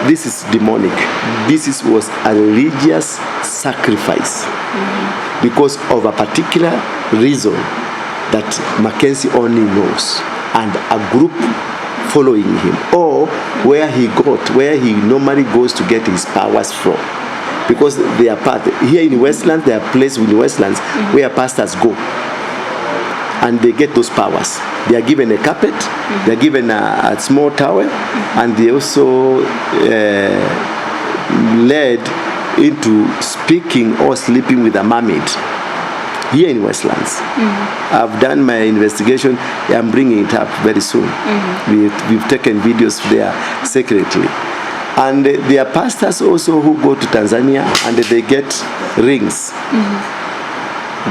this is demonic. This was a religious sacrifice because of a particular reason that Mackenzie only knows, and a group following him, or where he normally goes to get his powers from. Because they are part here in Westlands, there are places in the Westlands where pastors go and they get those powers. They are given a carpet, they are given a small towel, and they also led into speaking or sleeping with a mermaid here in Westlands. I've done my investigation. I'm bringing it up very soon. We've taken videos there secretly. And there are pastors also who go to Tanzania and they get rings.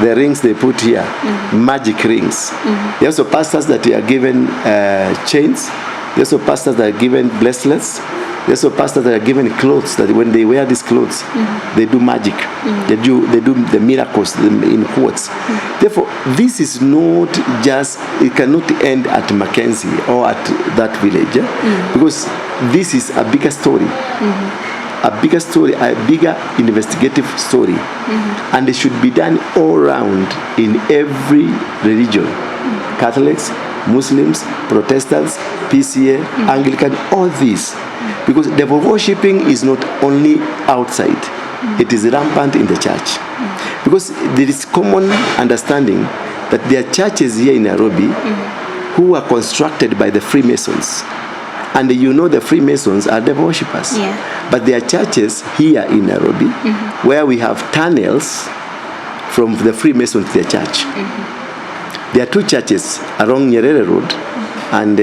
The rings they put here, magic rings. There are also pastors that are given chains. There are also pastors that are given bracelets. There are also pastors that are given clothes, that when they wear these clothes, they do magic. They do the miracles in quotes. Therefore, this is not just, it cannot end at Mackenzie or at that village, because this is a bigger story. A bigger story, a bigger investigative story. And it should be done all around in every religion. Catholics, Muslims, Protestants, PCA, Anglican, all these. Because devil worshipping is not only outside, it is rampant in the church. Because there is common understanding that there are churches here in Nairobi who are constructed by the Freemasons. And you know the Freemasons are devil worshippers. But there are churches here in Nairobi where we have tunnels from the Freemasons to the church. There are two churches along Nyerere Road and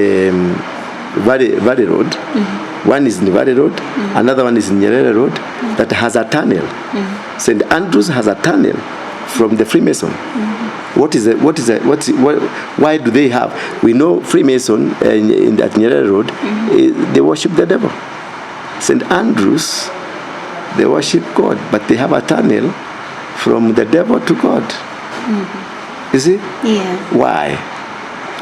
Valley Road. One is in Valley Road, another one is in Nyerere Road, that has a tunnel. St. Andrews has a tunnel from the Freemason. Why do they have? We know Freemason at Nyerere Road, they worship the devil. St. Andrews, they worship God, but they have a tunnel from the devil to God. You see? Why?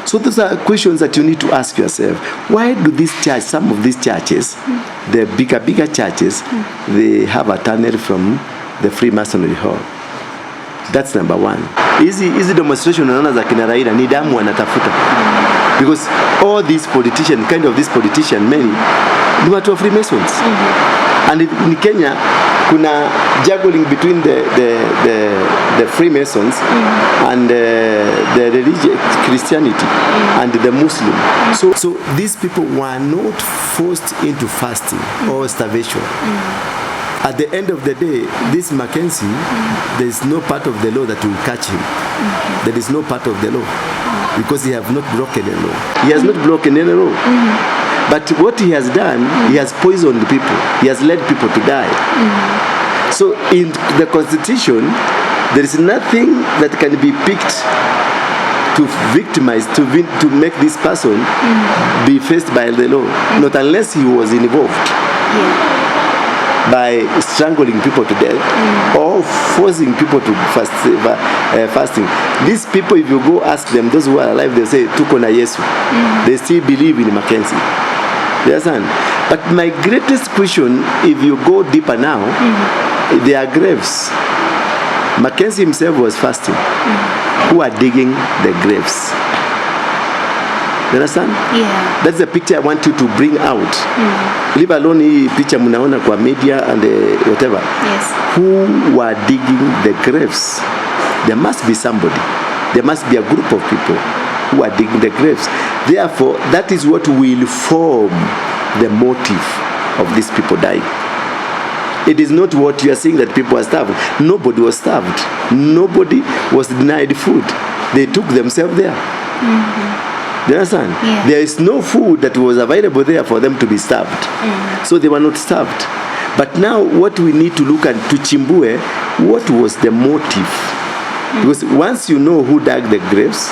So those are questions that you need to ask yourself. Why do some of these churches, the bigger churches, they have a tunnel from the Freemasonry hall? That's number one. Hizi demonstration unaona za kina Raila ni damu wanatafuta. Because all these politicians, many, ni watu wa Freemasons. And in Kenya, kuna juggling between the Freemasons and the religious Christianity and the Muslim. So these people were not forced into fasting or starvation. At the end of the day, this Mackenzie, there is no part of the law that will catch him. There is no part of the law because he has not broken the law. He has not broken any law. But what he has done, he has poisoned people. He has led people to die. So in the Constitution, there is nothing that can be picked to victimize, to make this person be faced by the law. Not unless he was involved by strangling people to death or forcing people to fasting. These people, if you go ask them, those who are alive, they say, tuko na Yesu. They still believe in Mackenzie. You understand? But my greatest question, if you go deeper now, they are graves. Mackenzie himself was fasting. Who are digging the graves? You understand? That's the picture I want you to bring out. Leave alone hii picture mnaona kwa media and whatever. Who were digging the graves? There must be somebody. There must be a group of people who are digging the graves. Therefore, that is what will form the motive of these people dying. It is not what you are saying that people are starved. Nobody was starved. Nobody was denied food. They took themselves there. You understand? There is no food that was available there for them to be starved. So they were not starved. But now what we need to look at, to chimbue, what was the motive? Because once you know who dug the graves,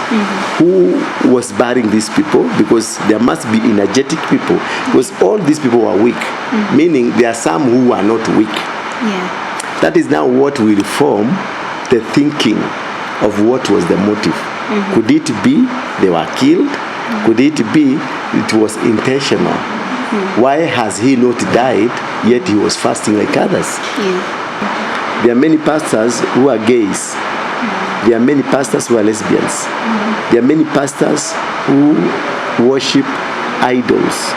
who was burying these people, because there must be energetic people, because all these people were weak, meaning there are some who are not weak. That is now what will form the thinking of what was the motive. Could it be they were killed? Could it be it was intentional? Why has he not died, yet he was fasting like others? There are many pastors who are gays. There are many pastors who are lesbians. There are many pastors who worship idols,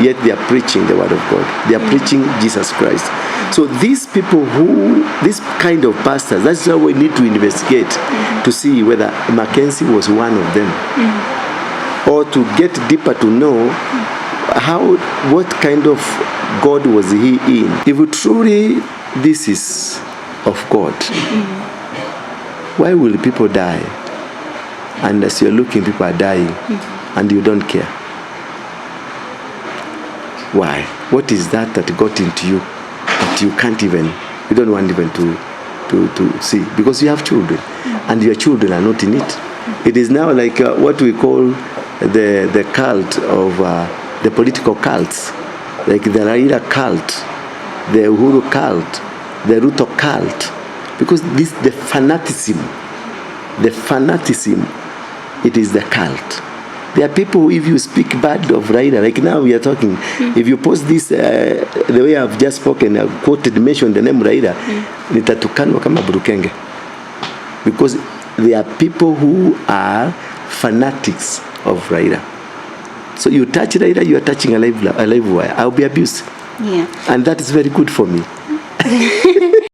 yet they are preaching the word of God. They are preaching Jesus Christ. So these people this kind of pastors, that's how we need to investigate to see whether Mackenzie was one of them. Or to get deeper to know what kind of God was he in. If truly this is of God, why will people die? And as you're looking, people are dying, and you don't care. Why? What is that got into you that you don't want even to see? Because you have children, and your children are not in it. It is now like what we call the cult of the political cults, like the Raila cult, the Uhuru cult, the Ruto cult, because the fanaticism, it is the cult. There are people who, if you speak bad of Raila, like now we are talking, if you post this, the way I've just spoken, I've mentioned the name Raila, nitatukanwa kama burukenge. Because there are people who are fanatics of Raila. So you touch Raila, you are touching a live wire. I'll be abused. And that is very good for me.